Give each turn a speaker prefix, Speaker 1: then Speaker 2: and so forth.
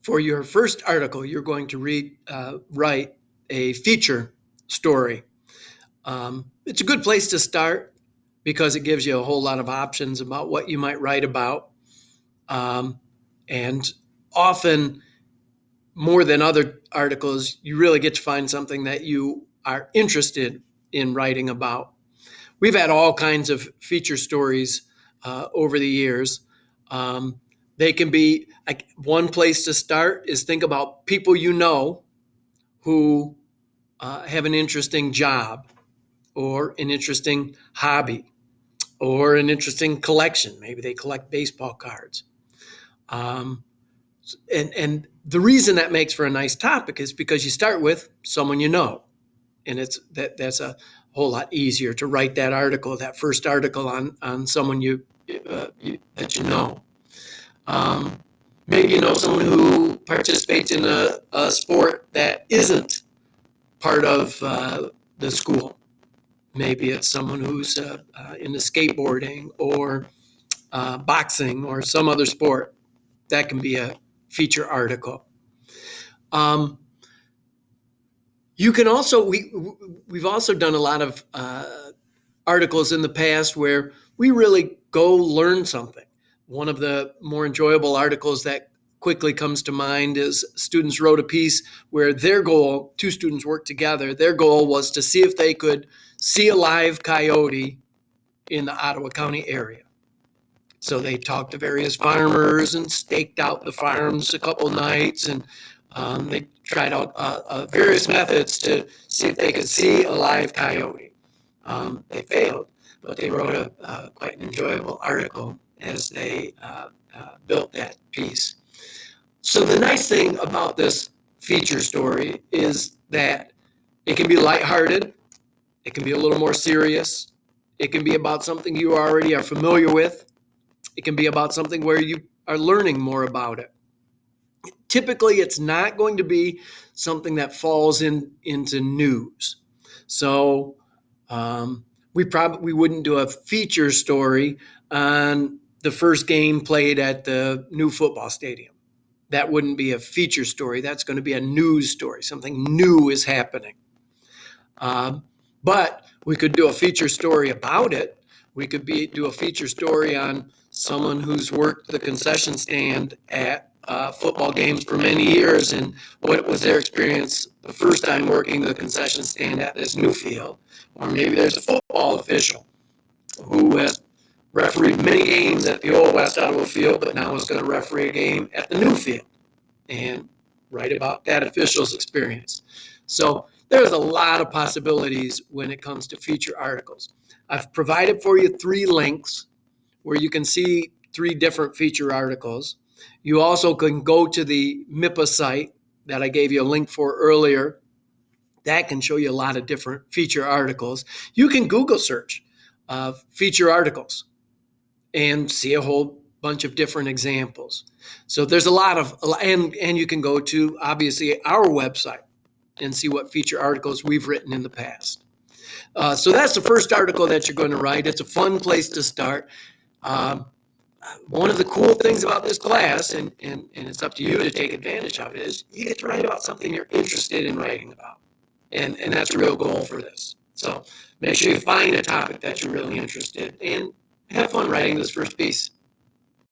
Speaker 1: For your first article, you're going to write a feature story. It's a good place to start because it gives you a whole lot of options about what you might write about. And often, more than other articles, you really get to find something that you are interested in writing about. We've had all kinds of feature stories over the years. They can be like one place to start is think about people you know who have an interesting job or an interesting hobby or an interesting collection. Maybe they collect baseball cards. And the reason that makes for a nice topic is because you start with someone you know, and that's a whole lot easier to write that article, that first article on someone that you know. Maybe you know someone who participates in a sport that isn't part of the school. Maybe it's someone who's into skateboarding or boxing or some other sport. That can be a feature article. You can also we've also done a lot of articles in the past where we really go learn something. One of the more enjoyable articles that quickly comes to mind is students wrote a piece where their goal, two students worked together, their goal was to see if they could see a live coyote in the Ottawa County area. So they talked to various farmers and staked out the farms a couple nights, and they tried out various methods to see if they could see a live coyote. They failed, but they wrote a quite an enjoyable article as they built that piece. So the nice thing about this feature story is that it can be lighthearted, it can be a little more serious, it can be about something you already are familiar with, it can be about something where you are learning more about it. Typically, it's not going to be something that falls into news. So we probably wouldn't do a feature story on the first game played at the new football stadium. That wouldn't be a feature story. That's going to be a news story. Something new is happening. But we could do a feature story about it. We could do a feature story on someone who's worked the concession stand at football games for many years and what was their experience the first time working the concession stand at this new field. Or maybe there's a football official who has refereed many games at the old West Ottawa field, but now is going to referee a game at the new field and write about that official's experience. So there's a lot of possibilities when it comes to feature articles. I've provided for you 3 links where you can see 3 different feature articles. You also can go to the MIPA site that I gave you a link for earlier. That can show you a lot of different feature articles. You can Google search feature articles and see a whole bunch of different examples. So there's a lot of, and you can go to obviously our website and see what feature articles we've written in the past. So that's the first article that you're going to write. It's a fun place to start. One of the cool things about this class, and it's up to you to take advantage of it, is you get to write about something you're interested in writing about. And that's the real goal for this. So make sure you find a topic that you're really interested in and have fun writing this first piece.